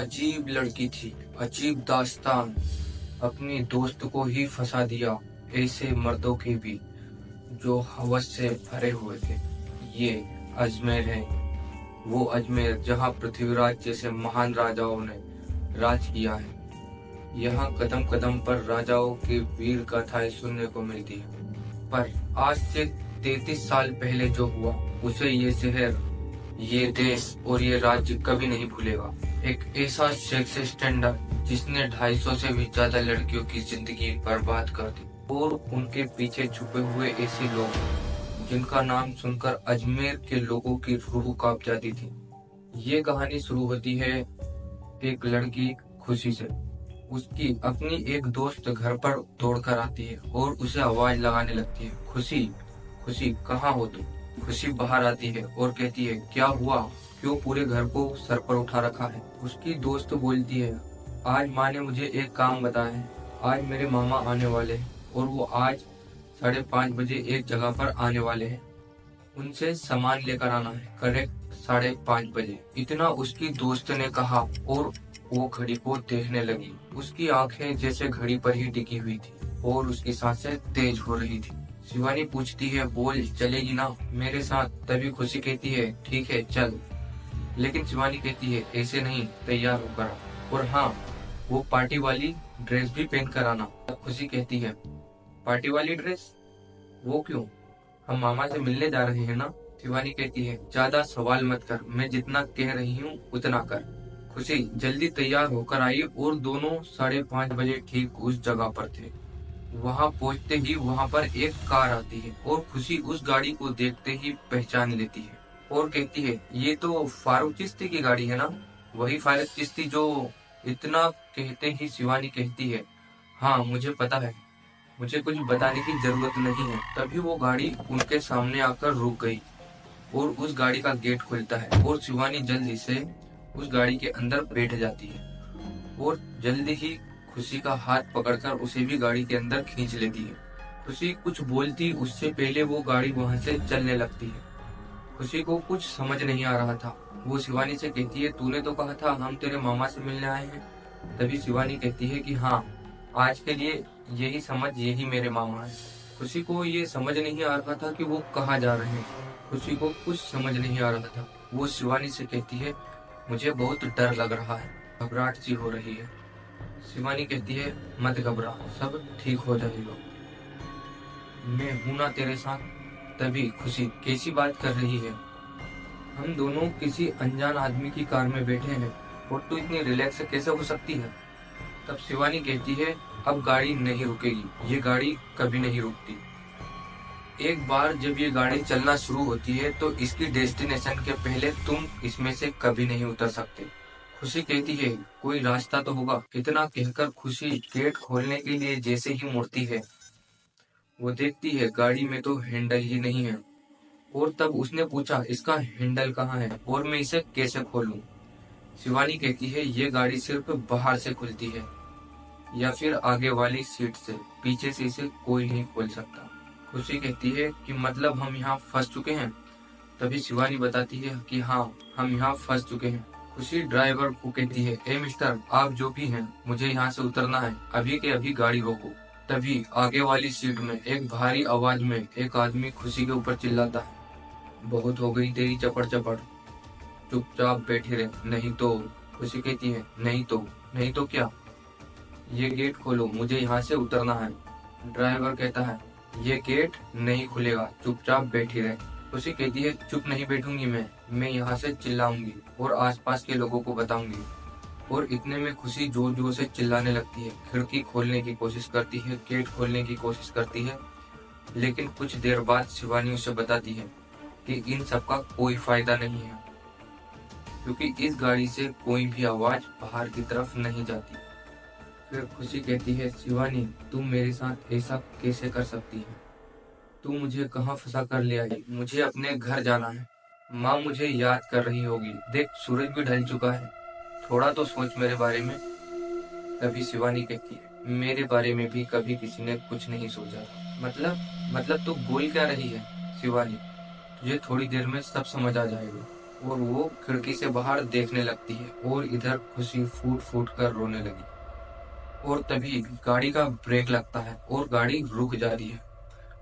अजीब लड़की थी, अजीब दास्तान। अपनी दोस्त को ही फंसा दिया, ऐसे मर्दों के भी जो हवस से भरे हुए थे। ये अजमेर है, वो अजमेर जहाँ पृथ्वीराज जैसे महान राजाओं ने राज किया है। यहाँ कदम कदम पर राजाओं की वीर गाथाएं सुनने को मिलती है। पर आज से 33 साल पहले जो हुआ, उसे ये शहर, ये देश और ये राज्य कभी नहीं भूलेगा। एक ऐसा सेक्स स्टैंडर्ड जिसने 250 से भी ज्यादा लड़कियों की जिंदगी बर्बाद कर दी, और उनके पीछे छुपे हुए ऐसे लोग जिनका नाम सुनकर अजमेर के लोगों की रूह कांप जाती थी। ये कहानी शुरू होती है एक लड़की खुशी से। उसकी अपनी एक दोस्त घर पर दौड़कर आती है और उसे आवाज लगाने लगती है, खुशी खुशी कहाँ हो तुम। खुशी बाहर आती है और कहती है, क्या हुआ, क्यों पूरे घर को सर पर उठा रखा है। उसकी दोस्त बोलती है, आज माँ ने मुझे एक काम बताया है। आज मेरे मामा आने वाले हैं और वो आज 5:30 बजे एक जगह पर आने वाले हैं। उनसे सामान लेकर आना है, करेक्ट 5:30 बजे। इतना उसकी दोस्त ने कहा और वो घड़ी को देखने लगी। उसकी आंखें जैसे घड़ी पर ही टिकी हुई थी और उसकी सांसें तेज हो रही थी। शिवानी पूछती है, बोल चलेगी ना मेरे साथ। तभी खुशी कहती है, ठीक है चल। लेकिन शिवानी कहती है, ऐसे नहीं, तैयार होकर आ। और हाँ, वो पार्टी वाली ड्रेस भी पहन कर आना। खुशी कहती है, पार्टी वाली ड्रेस, वो क्यों, हम मामा से मिलने जा रहे हैं ना। शिवानी कहती है, ज्यादा सवाल मत कर, मैं जितना कह रही हूँ उतना कर। खुशी जल्दी तैयार होकर आई और दोनों 5:30 बजे ठीक उस जगह पर थे। वहाँ पहुँचते ही वहाँ पर एक कार आती है और खुशी उस गाड़ी को देखते ही पहचान लेती है और कहती है, ये तो फारूक चिश्ती की गाड़ी है ना। वही फारूक चिश्ती जो। इतना कहते ही शिवानी कहती है, हाँ मुझे पता है, मुझे कुछ बताने की जरूरत नहीं है। तभी वो गाड़ी उनके सामने आकर रुक गई और उस गाड़ी का गेट खुलता है और शिवानी जल्दी से उस गाड़ी के अंदर बैठ जाती है और जल्दी ही खुशी का हाथ पकड़कर उसे भी गाड़ी के अंदर खींच लेती है। खुशी कुछ बोलती उससे पहले वो गाड़ी वहां से चलने लगती है। खुशी को कुछ समझ नहीं आ रहा था। वो शिवानी से कहती है, तूने तो कहा था हम तेरे मामा से मिलने आए हैं। तभी शिवानी कहती है कि हाँ, आज के लिए यही समझ, यही मेरे मामा है। खुशी को ये समझ नहीं आ रहा था कि वो कहाँ जा रहे हैं। खुशी को कुछ समझ नहीं आ रहा था। वो शिवानी से कहती है, मुझे बहुत डर लग रहा है, घबराहट सी हो रही है। शिवानी कहती है, मत घबरा, सब ठीक हो जाएगा, मैं हूं ना तेरे साथ। तभी खुशी, कैसी बात कर रही है, हम दोनों किसी अनजान आदमी की कार में बैठे हैं और तू इतनी रिलैक्स कैसे हो सकती है। तब शिवानी कहती है, अब गाड़ी नहीं रुकेगी, ये गाड़ी कभी नहीं रुकती। एक बार जब ये गाड़ी चलना शुरू होती है तो इसकी डेस्टिनेशन के पहले तुम इसमें से कभी नहीं उतर सकते। खुशी कहती है, कोई रास्ता तो होगा। इतना कहकर खुशी गेट खोलने के लिए जैसे ही मुड़ती है, वो देखती है गाड़ी में तो हैंडल ही नहीं है। और तब उसने पूछा, इसका हैंडल कहाँ है और मैं इसे कैसे खोलूं। शिवानी कहती है, ये गाड़ी सिर्फ बाहर से खुलती है या फिर आगे वाली सीट से, पीछे से इसे कोई नहीं खोल सकता। खुशी कहती है कि मतलब हम यहाँ फंस चुके हैं। तभी शिवानी बताती है कि हाँ, हम यहाँ फंस चुके हैं। खुशी ड्राइवर को कहती है, ए मिस्टर, आप जो भी हैं, मुझे यहाँ से उतरना है, अभी के अभी गाड़ी रोको। तभी आगे वाली सीट में एक भारी आवाज में एक आदमी खुशी के ऊपर चिल्लाता है, बहुत हो गई तेरी चपड़ चपड़, चुपचाप बैठे रहे, नहीं तो। खुशी कहती है, नहीं तो क्या, ये गेट खोलो, मुझे यहाँ से उतरना है। ड्राइवर कहता है, ये गेट नहीं खुलेगा, चुपचाप बैठी रहे। खुशी कहती है, चुप नहीं बैठूंगी मैं यहाँ से चिल्लाऊंगी और आसपास के लोगों को बताऊंगी। और इतने में खुशी जोर जोर से चिल्लाने लगती है, खिड़की खोलने की कोशिश करती है, गेट खोलने की कोशिश करती है। लेकिन कुछ देर बाद शिवानी उसे बताती है कि इन सब का कोई फायदा नहीं है, क्योंकि इस गाड़ी से कोई भी आवाज बाहर की तरफ नहीं जाती। फिर खुशी कहती है, शिवानी तुम मेरे साथ ऐसा कैसे कर सकती है, तू मुझे कहाँ फंसा कर ले आई, मुझे अपने घर जाना है, माँ मुझे याद कर रही होगी, देख सूरज भी ढल चुका है, थोड़ा तो सोच मेरे बारे में। तभी शिवानी कहती है, मेरे बारे में भी कभी किसी ने कुछ नहीं सोचा। मतलब तू बोल क्या रही है। शिवानी, तुझे थोड़ी देर में सब समझ आ जाएगा। और वो खिड़की से बाहर देखने लगती है और इधर खुशी फूट फूट कर रोने लगी। और तभी गाड़ी का ब्रेक लगता है और गाड़ी रुक जाती है।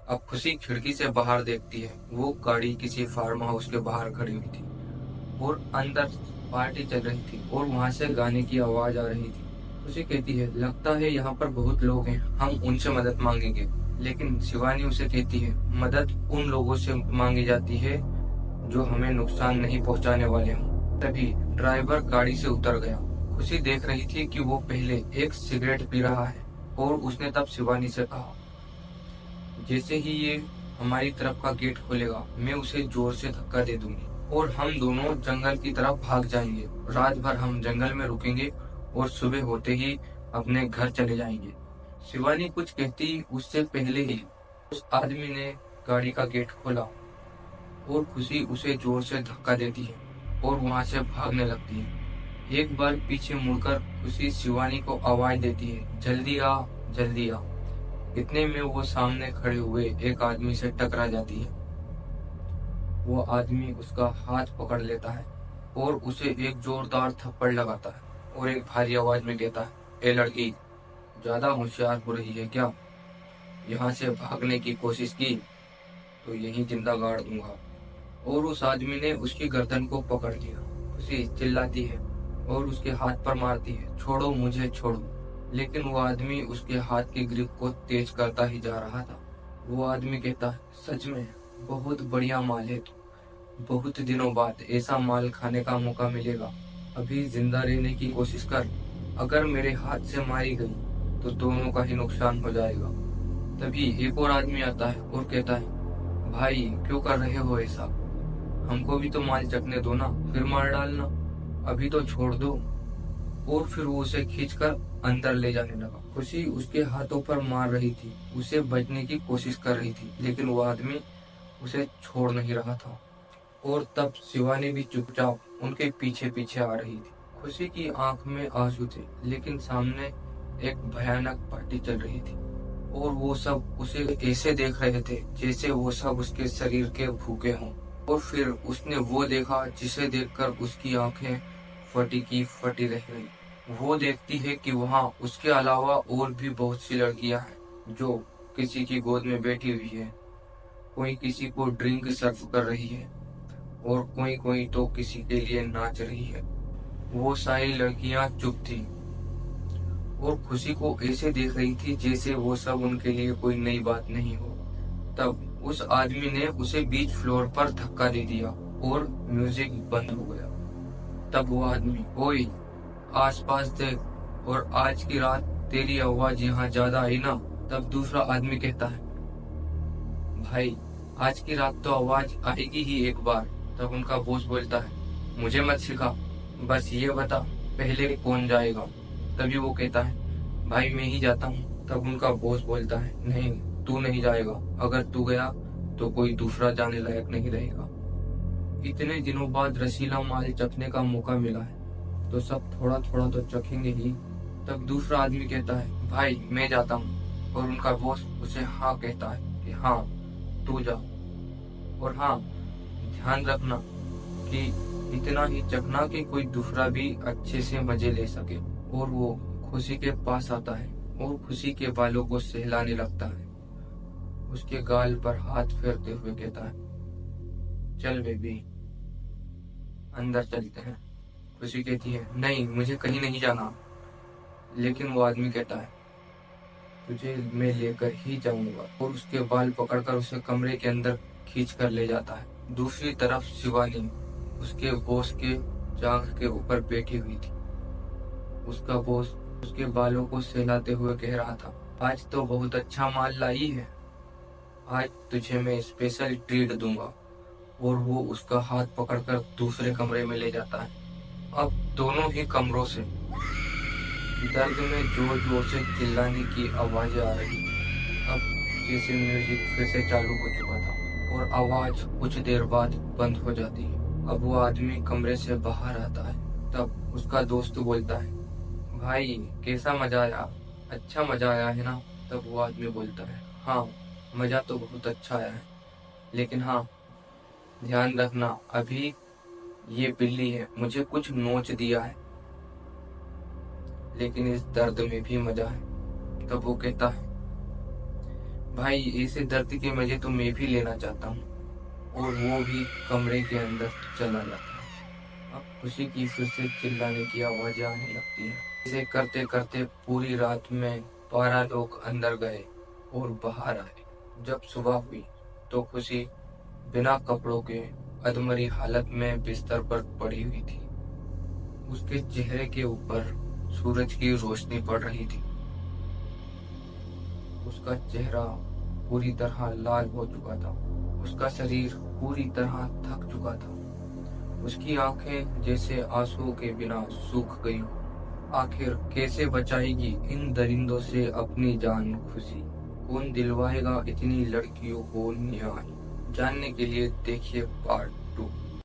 अब खुशी खिड़की से बाहर देखती है, वो गाड़ी किसी फार्म हाउस के बाहर खड़ी हुई थी और अंदर पार्टी चल रही थी और वहां से गाने की आवाज आ रही थी। खुशी कहती है, लगता है यहाँ पर बहुत लोग हैं, हम उनसे मदद मांगेंगे। लेकिन शिवानी उसे कहती है, मदद उन लोगों से मांगी जाती है जो हमें नुकसान नहीं पहुंचाने वाले हों। तभी ड्राइवर गाड़ी से उतर गया। खुशी देख रही थी कि वो पहले एक सिगरेट पी रहा है और उसने तब शिवानी से कहा, जैसे ही ये हमारी तरफ का गेट खोलेगा मैं उसे जोर से धक्का दे दूंगी और हम दोनों जंगल की तरफ भाग जाएंगे। रात भर हम जंगल में रुकेंगे और सुबह होते ही अपने घर चले जाएंगे। शिवानी कुछ कहती उससे पहले ही उस आदमी ने गाड़ी का गेट खोला और खुशी उसे जोर से धक्का देती है और वहां से भागने लगती है। एक बार पीछे मुड़कर खुशी शिवानी को आवाज देती है, जल्दी आ, जल्दी आ। इतने में वो सामने खड़े हुए एक आदमी से टकरा जाती है। वो आदमी उसका हाथ पकड़ लेता है और उसे एक जोरदार थप्पड़ लगाता है और एक भारी आवाज में कहता है, ए लड़की, ज्यादा होशियार हो रही है क्या? यहाँ से भागने की कोशिश की तो यहीं जिंदा गाड़ दूंगा। और उस आदमी ने उसकी गर्दन को पकड़ लिया। खुशी चिल्लाती है और उसके हाथ पर मारती है, छोड़ो मुझे, छोड़ो। लेकिन वो आदमी उसके हाथ की ग्रिप को तेज करता ही जा रहा था। वो आदमी कहता है, सच में बहुत बढ़िया माल है तू, बहुत दिनों बाद ऐसा माल खाने का मौका मिलेगा। अभी जिंदा रहने की कोशिश कर, अगर मेरे हाथ से मारी गई तो दोनों का ही नुकसान हो जाएगा। तभी एक और आदमी आता है और कहता है, भाई क्यों कर रहे हो ऐसा? हमको भी तो माल चखने दो ना, फिर मार डालना, अभी तो छोड़ दो। और फिर वो उसे खींचकर अंदर ले जाने लगा। खुशी उसके हाथों पर मार रही थी, उसे बचने की कोशिश कर रही थी, लेकिन वो आदमी उसे छोड़ नहीं रहा था। और तब शिवानी भी चुपचाप उनके पीछे पीछे आ रही थी। खुशी की आंख में आंसू थे, लेकिन सामने एक भयानक पार्टी चल रही थी और वो सब उसे ऐसे देख रहे थे जैसे वो सब उसके शरीर के भूखे हों। और फिर उसने वो देखा जिसे देखकर उसकी आंखें फटी की फटी रह गई। वो देखती है कि वहाँ उसके अलावा और भी बहुत सी लड़कियां हैं जो किसी की गोद में बैठी हुई है, कोई किसी को ड्रिंक सर्व कर रही है और कोई कोई तो किसी के लिए नाच रही है। वो सारी लड़कियां चुप थी और खुशी को ऐसे देख रही थी जैसे वो सब उनके लिए कोई नई बात नहीं हो। तब उस आदमी ने उसे बीच फ्लोर पर धक्का दे दिया और म्यूजिक बंद हो गया। तब वो आदमी, ओए आसपास देख, और आज की रात तेरी आवाज यहाँ ज्यादा आई ना। तब दूसरा आदमी कहता है, भाई आज की रात तो आवाज आएगी ही एक बार। तब उनका बॉस बोलता है, मुझे मत सिखा, बस ये बता पहले कौन जाएगा। तभी वो कहता है, भाई मैं ही जाता हूँ। तब उनका बॉस बोलता है, नहीं तू नहीं जाएगा, अगर तू गया तो कोई दूसरा जाने लायक नहीं रहेगा। इतने दिनों बाद रसीला माल चखने का मौका मिला है तो सब थोड़ा थोड़ा तो चखेंगे ही। तब दूसरा आदमी कहता है, भाई मैं जाता हूँ। और उनका बॉस उसे हाँ कहता है कि हाँ तू जा, और हाँ ध्यान रखना कि इतना ही चखना कि कोई दूसरा भी अच्छे से मजे ले सके। और वो खुशी के पास आता है और खुशी के बालों को सहलाने लगता है, उसके गाल पर हाथ फेरते हुए कहता है, चल बेबी अंदर चलते हैं। खुशी कहती है, नहीं मुझे कहीं नहीं जाना। लेकिन वो आदमी कहता है, तुझे मैं लेकर ही जाऊंगा, और उसके बाल पकड़कर उसे कमरे के अंदर खींच कर ले जाता है। दूसरी तरफ शिवानी उसके बॉस के जांघ के ऊपर बैठी हुई थी। उसका बॉस उसके बालों को सहलाते हुए कह रहा था, आज तो बहुत अच्छा माल लाई है, आज तुझे मैं स्पेशल ट्रीट दूंगा। और वो उसका हाथ पकड़कर दूसरे कमरे में ले जाता है। अब दोनों ही कमरों से दर्द में जोर जोर से चिल्लाने की आवाजें आ रही थी। अब जैसे म्यूजिक फिर से चालू हो चुका था और आवाज कुछ देर बाद बंद हो जाती है। अब वो आदमी कमरे से बाहर आता है। तब उसका दोस्त बोलता है, भाई कैसा मजा आया, अच्छा मजा आया है ना? तब वो आदमी बोलता है, हाँ मजा तो बहुत अच्छा आया है, लेकिन हाँ ध्यान रखना अभी ये बिल्ली है, मुझे कुछ नोच दिया है, लेकिन इस दर्द में भी मजा है। तब वो कहता है, भाई ऐसे दर्द के मजे तो मैं भी लेना चाहता हूँ। और वो भी कमरे के अंदर चला जाता है। अब खुशी की फिर से चिल्लाने की आवाजें आने लगती हैं। इसे करते करते पूरी रात में 12 लोग अंदर गए और बाहर आए। जब सुबह हुई तो खुशी बिना कपड़ों के अधमरी हालत में बिस्तर पर पड़ी हुई थी। उसके चेहरे के ऊपर सूरज की रोशनी पड़ रही थी। उसका चेहरा पूरी तरह लाल हो चुका था। उसका शरीर पूरी तरह थक चुका था। उसकी आंखें जैसे आंसुओं के बिना सूख गई हो। आखिर कैसे बचाएगी इन दरिंदों से अपनी जान खुशी? कौन दिलवाएगा इतनी लड़कियों को न्याय? जानने के लिए देखिए पार्ट